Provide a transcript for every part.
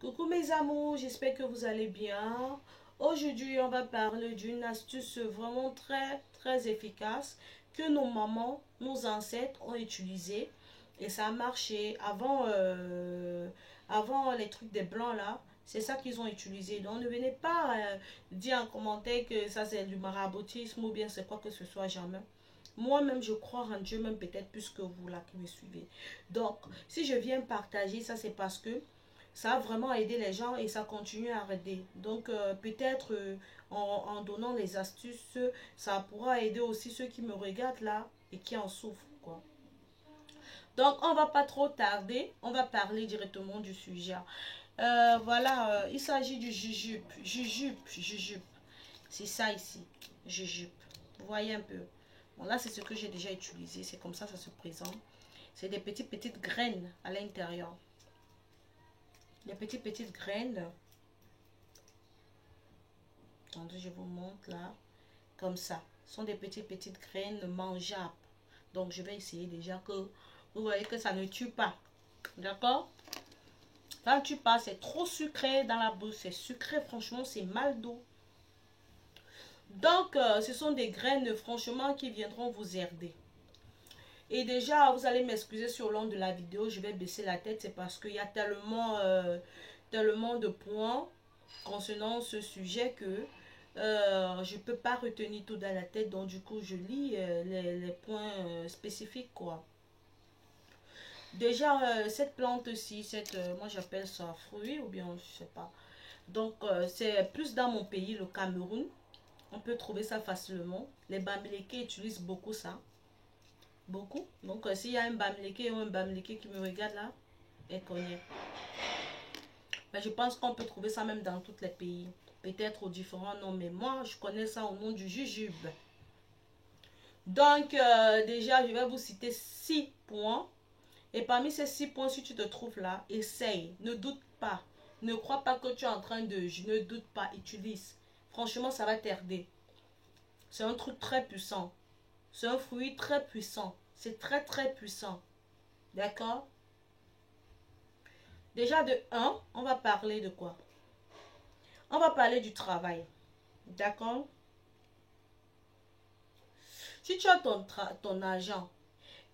Coucou mes amours, j'espère que vous allez bien. Aujourd'hui, on va parler d'une astuce vraiment très efficace que nos mamans, nos ancêtres ont utilisé et ça a marché avant les trucs des blancs là. C'est ça qu'ils ont utilisé. Donc ne venez pas dire en commentaire que ça c'est du maraboutisme ou bien c'est quoi que ce soit, jamais. Moi-même, je crois en Dieu, même peut-être plus que vous là qui me suivez. Donc, si je viens partager ça, c'est parce que ça a vraiment aidé les gens et ça continue à aider. Donc, peut-être en donnant les astuces, ça pourra aider aussi ceux qui me regardent là et qui en souffrent, quoi. Donc, on va pas trop tarder. On va parler directement du sujet. Voilà, il s'agit du jujube. Jujube. C'est ça ici. Jujube. Vous voyez un peu. Bon, là, c'est ce que j'ai déjà utilisé. C'est comme ça se présente. C'est des petites graines à l'intérieur. Des petites graines. Attendez, je vous montre là. Comme ça. Ce sont des petites graines mangeables. Donc, je vais essayer déjà que vous voyez que ça ne tue pas. D'accord? Ça ne tue pas. C'est trop sucré dans la bouche. C'est sucré, franchement, c'est mal d'eau. Donc, ce sont des graines, franchement, qui viendront vous aider. Et déjà, vous allez m'excuser sur le long de la vidéo, je vais baisser la tête, c'est parce qu'il y a tellement de points concernant ce sujet que je ne peux pas retenir tout dans la tête. Donc, du coup, je lis les points spécifiques, quoi. Déjà, cette plante-ci, moi j'appelle ça fruit ou bien je sais pas. Donc, c'est plus dans mon pays, le Cameroun. On peut trouver ça facilement. Les Bamileke utilisent beaucoup ça. Beaucoup. Donc, s'il y a un Bamileke ou un Bamileke qui me regarde là, elle connaît. Mais je pense qu'on peut trouver ça même dans tous les pays. Peut-être aux différents noms, mais moi, je connais ça au nom du jujube. Donc, déjà, je vais vous citer 6 points. Et parmi ces 6 points, si tu te trouves là, essaye. Ne doute pas. Ne crois pas que tu es en train de... Je ne doute pas, utilise. Franchement, ça va t'aider. C'est un truc très puissant. C'est un fruit très puissant. C'est très puissant. D'accord? Déjà de 1, on va parler de quoi? On va parler du travail. D'accord? Si tu as ton argent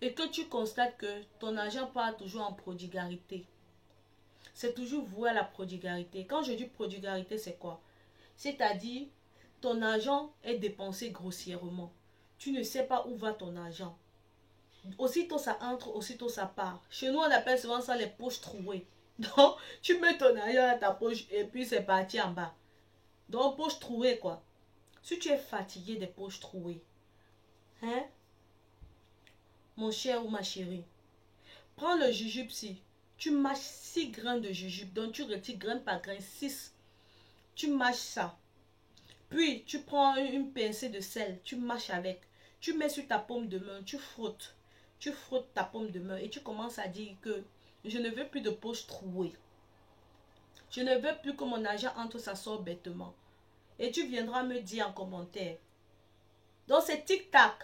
et que tu constates que ton argent part toujours en prodigalité, c'est toujours voué à la prodigalité. Quand je dis prodigalité, c'est quoi? C'est-à-dire, ton argent est dépensé grossièrement. Tu ne sais pas où va ton argent. Aussitôt ça entre, aussitôt ça part. Chez nous, on appelle souvent ça les poches trouées. Donc, tu mets ton argent dans ta poche et puis c'est parti en bas. Donc, poche trouée, quoi. Si tu es fatigué des poches trouées, hein, mon cher ou ma chérie, prends le jujube-ci. Tu mâches 6 grains de jujube. Donc, tu retires grain par grain, 6. Tu mâches ça. Puis, tu prends une pincée de sel. Tu mâches avec. Tu mets sur ta paume de main. Tu frottes. Tu frottes ta paume de main. Et tu commences à dire que je ne veux plus de poche trouée. Je ne veux plus que mon argent entre, ça sort bêtement. Et tu viendras me dire en commentaire. Donc, c'est tic-tac.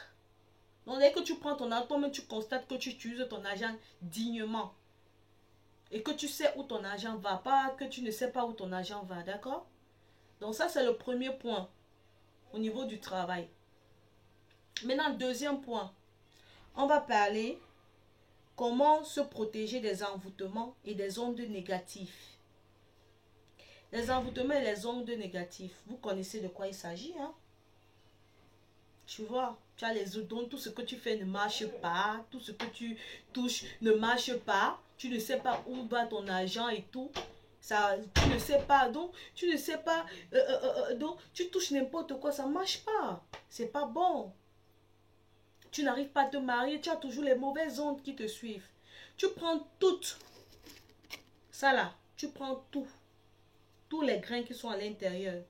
Donc, dès que tu prends ton argent, toi-même tu constates que tu utilises ton argent dignement. Et que tu sais où ton argent va. Pas que tu ne sais pas où ton argent va, d'accord? Donc, ça, c'est le premier point au niveau du travail. Maintenant, deuxième point. On va parler comment se protéger des envoûtements et des ondes négatives. Les envoûtements et les ondes négatives, vous connaissez de quoi il s'agit, hein? Tu vois, tu as les ondes, tout ce que tu fais ne marche pas, tout ce que tu touches ne marche pas, tu ne sais pas où va ton argent et tout. Ça, tu ne sais pas, donc tu ne sais pas, donc tu touches n'importe quoi, ça ne marche pas. C'est pas bon. Tu n'arrives pas à te marier, tu as toujours les mauvaises ondes qui te suivent. Tu prends toutes, ça là, tu prends tout, tous les grains qui sont à l'intérieur.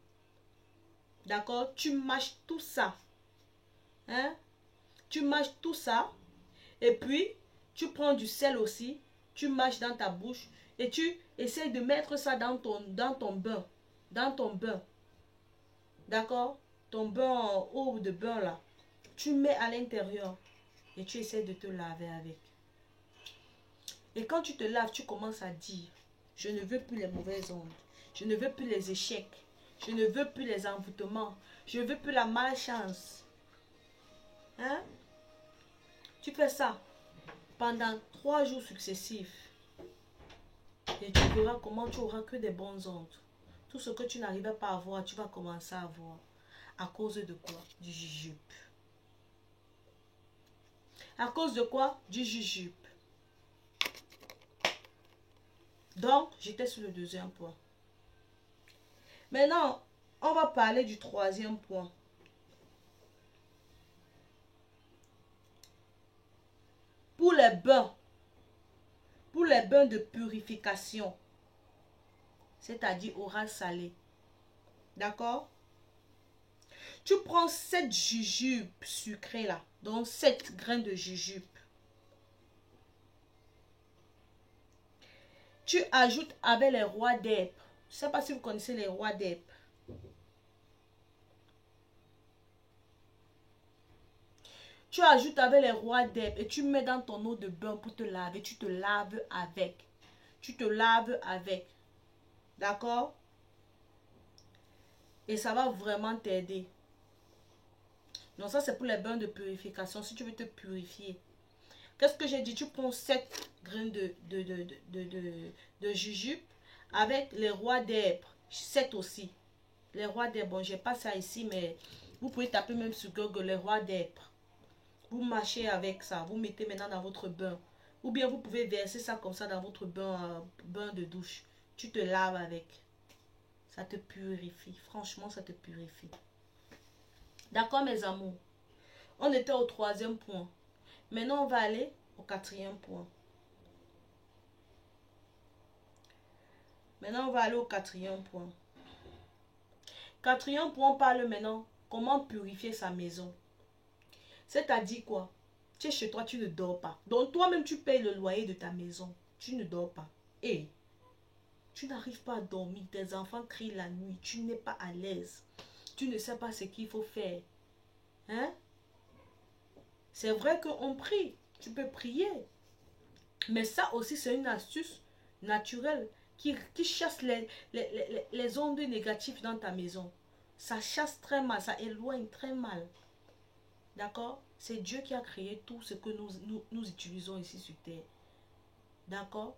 D'accord? Tu mâches tout ça. Hein? Tu mâches tout ça. Et puis, tu prends du sel aussi. Tu mâches dans ta bouche. Et tu essaies de mettre ça dans ton bain. Dans ton bain. D'accord? Ton bain en eau de bain là. Tu mets à l'intérieur. Et tu essaies de te laver avec. Et quand tu te laves, tu commences à dire, Je ne veux plus les mauvaises ondes. Je ne veux plus les échecs. Je ne veux plus les envoûtements. Je ne veux plus la malchance. Hein? Tu fais ça pendant 3 jours successifs. Et tu verras comment tu auras que des bonnes ondes. Tout ce que tu n'arrivais pas à voir, tu vas commencer à voir. À cause de quoi? Du jujube. À cause de quoi? Du jujube. Donc, j'étais sur le deuxième point. Maintenant, on va parler du troisième point. Pour les bains de purification, c'est-à-dire oral salé. D'accord? Tu prends 7 jujubes sucrés là, donc 7 grains de jujube. Tu ajoutes avec les rois d'herbe. Je ne sais pas si vous connaissez les rois d'herbe. Tu ajoutes avec les rois d'herbe et tu mets dans ton eau de bain pour te laver. Tu te laves avec. Tu te laves avec. D'accord? Et ça va vraiment t'aider. Donc ça, c'est pour les bains de purification. Si tu veux te purifier. Qu'est-ce que j'ai dit? Tu prends 7 grains de jujube avec les rois d'herbe. 7 aussi. Les rois d'herbe. Bon, j'ai pas ça ici, mais vous pouvez taper même sur Google les rois d'herbe. Vous mâchez avec ça. Vous mettez maintenant dans votre bain. Ou bien vous pouvez verser ça comme ça dans votre bain de douche. Tu te laves avec. Ça te purifie. Franchement, ça te purifie. D'accord, mes amours? On était au 3e point. Maintenant, on va aller au 4e point. Maintenant, on va aller au 4e point. 4e point, on parle maintenant comment purifier sa maison. C'est-à-dire quoi? Tu es chez toi, tu ne dors pas. Donc, toi-même, tu payes le loyer de ta maison. Tu ne dors pas. Et tu n'arrives pas à dormir. Tes enfants crient la nuit. Tu n'es pas à l'aise. Tu ne sais pas ce qu'il faut faire. Hein? C'est vrai qu'on prie. Tu peux prier. Mais ça aussi, c'est une astuce naturelle qui chasse les ondes négatives dans ta maison. Ça chasse très mal. Ça éloigne très mal. D'accord? C'est Dieu qui a créé tout ce que nous utilisons ici sur terre. D'accord?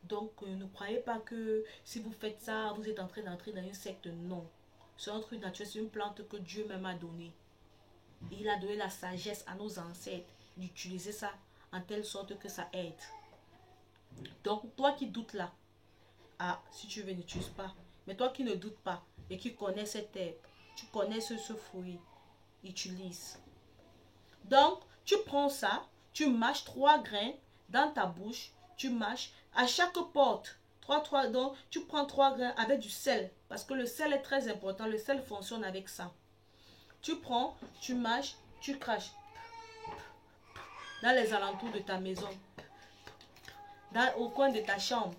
Donc, ne croyez pas que si vous faites ça, vous êtes en train d'entrer dans une secte. Non. C'est un truc naturel. C'est une plante que Dieu même a donnée. Il a donné la sagesse à nos ancêtres d'utiliser ça en telle sorte que ça aide. Donc, toi qui doutes là, si tu veux, n'utilise pas. Mais toi qui ne doutes pas et qui connais cette herbe, tu connais ce fruit, utilise. Donc, tu prends ça, tu mâches 3 grains dans ta bouche, tu mâches à chaque porte. Donc, tu prends 3 grains avec du sel, parce que le sel est très important, le sel fonctionne avec ça. Tu prends, tu mâches, tu craches dans les alentours de ta maison, au coin de ta chambre.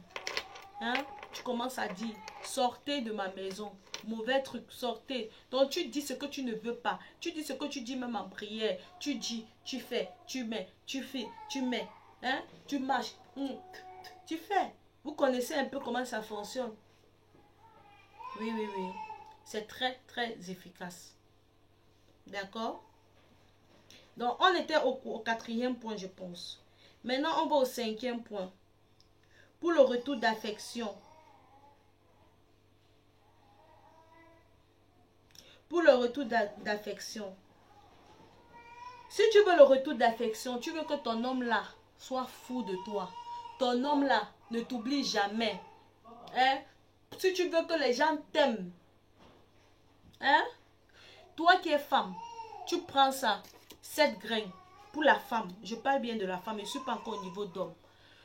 Hein? Tu commences à dire, sortez de ma maison. Mauvais truc, sortez. Donc tu dis ce que tu ne veux pas. Tu dis ce que tu dis même en prière. Tu dis, tu fais, tu mets, tu fais, tu mets. Hein? Tu marches. Tu fais. Vous connaissez un peu comment ça fonctionne. Oui, oui, oui. C'est très, très efficace. D'accord? Donc, on était au 4e point, je pense. Maintenant, on va au 5e point. Pour le retour d'affection. Pour le retour d'affection. Si tu veux le retour d'affection, tu veux que ton homme là soit fou de toi. Ton homme là ne t'oublie jamais. Hein? Si tu veux que les gens t'aiment. Hein? Toi qui es femme, tu prends ça, 7 grains pour la femme. Je parle bien de la femme, je ne suis pas encore au niveau d'homme.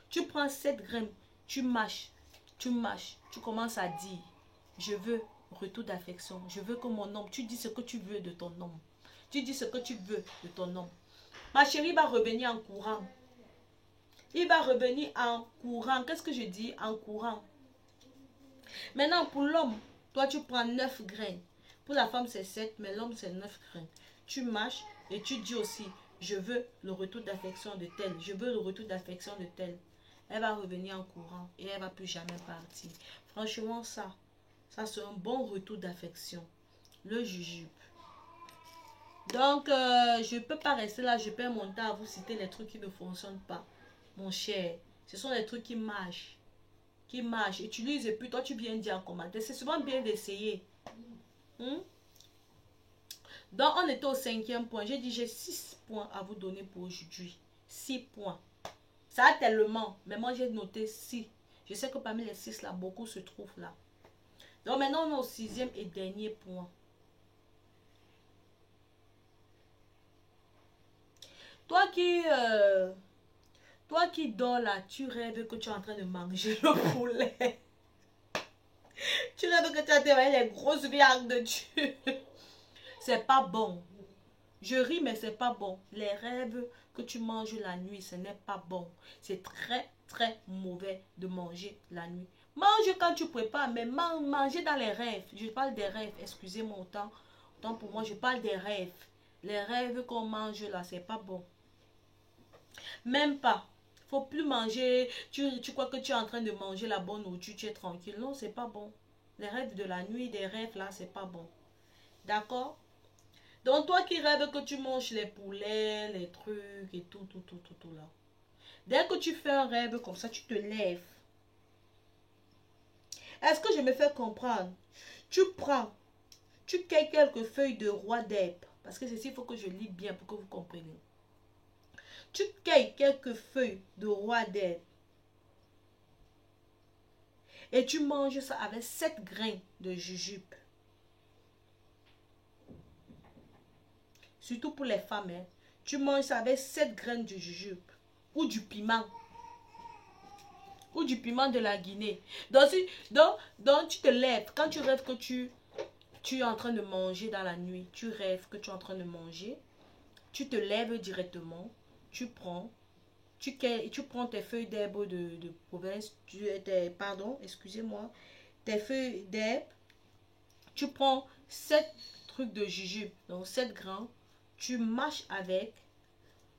Tu prends 7 grains, tu mâches, tu commences à dire, je veux retour d'affection, je veux que mon homme, tu dis ce que tu veux de ton homme. Tu dis ce que tu veux de ton homme. Ma chérie va revenir en courant. Il va revenir en courant. Qu'est-ce que je dis? En courant. Maintenant, pour l'homme, toi tu prends 9 grains. Pour la femme, c'est 7, mais l'homme, c'est 9 grains. Tu mâches et tu dis aussi, je veux le retour d'affection de tel. Je veux le retour d'affection de tel. elle va revenir en courant et elle va plus jamais partir. Franchement, ça c'est un bon retour d'affection. Le jujube. Donc, je ne peux pas rester là, je perds mon temps à vous citer les trucs qui ne fonctionnent pas. Mon cher, ce sont les trucs qui marchent. Qui marchent. Utilise et puis toi, tu viens dire en commentaire. C'est souvent bien d'essayer. Donc, on était au 5e point. J'ai dit, j'ai 6 points à vous donner pour aujourd'hui. 6 points. Ça a tellement. Mais moi, j'ai noté 6. Je sais que parmi les 6 là, beaucoup se trouvent là. Donc, maintenant, on est au 6e et dernier point. Toi qui dors là, tu rêves que tu es en train de manger le poulet. Tu rêves que tu as dévalé les grosses viandes de Dieu. C'est pas bon. Je ris, mais c'est pas bon. Les rêves que tu manges la nuit, ce n'est pas bon. C'est très, très mauvais de manger la nuit. Mange quand tu prépares, mais manger dans les rêves. Je parle des rêves. Excusez-moi autant pour moi, je parle des rêves. Les rêves qu'on mange là, c'est pas bon. Même pas. Faut plus manger. Tu crois que tu es en train de manger la bonne nourriture, tu es tranquille. Non, c'est pas bon. Les rêves de la nuit, des rêves là, c'est pas bon. D'accord? Donc toi qui rêves que tu manges les poulets, les trucs et tout là. Dès que tu fais un rêve comme ça, tu te lèves. Est-ce que je me fais comprendre? Tu cueilles quelques feuilles de roi d'herbe. Parce que ceci, il faut que je lis bien pour que vous compreniez. Tu cueilles quelques feuilles de roi d'herbe. Et tu manges ça avec 7 grains de jujube. Surtout pour les femmes. Hein. Tu manges ça avec 7 graines de jujube. Ou du piment. Ou du piment de la Guinée. Donc tu te lèves. Quand tu rêves que tu es en train de manger dans la nuit. Tu rêves que tu es en train de manger. Tu te lèves directement. Tu prends tes feuilles d'herbe de province. Excusez-moi. Tes feuilles d'herbe. Tu prends 7 trucs de jujube. Donc 7 grammes. Tu mâches avec.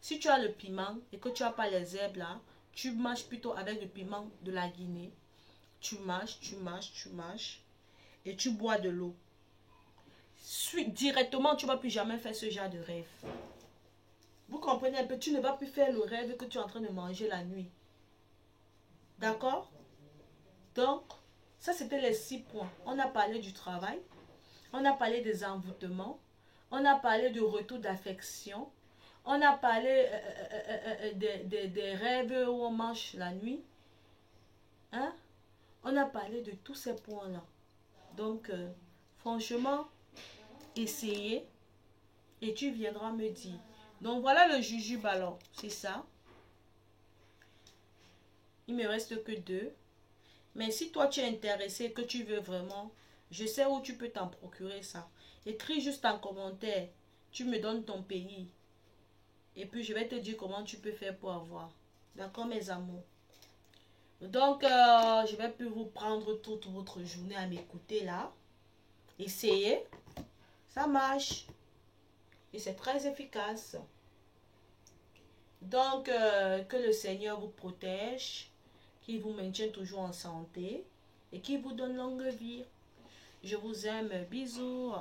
Si tu as le piment et que tu n'as pas les herbes là, tu mâches plutôt avec le piment de la Guinée. Tu mâches. Et tu bois de l'eau. Directement, tu ne vas plus jamais faire ce genre de rêve. Vous comprenez un peu, tu ne vas plus faire le rêve que tu es en train de manger la nuit. D'accord? Donc, ça c'était les 6 points. On a parlé du travail. On a parlé des envoûtements. On a parlé du retour d'affection. On a parlé des rêves où on mange la nuit. Hein? On a parlé de tous ces points-là. Donc, franchement, essayez et tu viendras me dire. Donc, voilà le jujube alors. C'est ça. Il me reste que 2. Mais si toi, tu es intéressé, que tu veux vraiment, je sais où tu peux t'en procurer ça. Écris juste en commentaire. Tu me donnes ton pays. Et puis, je vais te dire comment tu peux faire pour avoir. D'accord, mes amours? Donc, je vais plus vous prendre toute votre journée à m'écouter là. Essayez. Ça marche. Et c'est très efficace. Donc, que le Seigneur vous protège, qu'il vous maintienne toujours en santé et qu'il vous donne longue vie. Je vous aime. Bisous.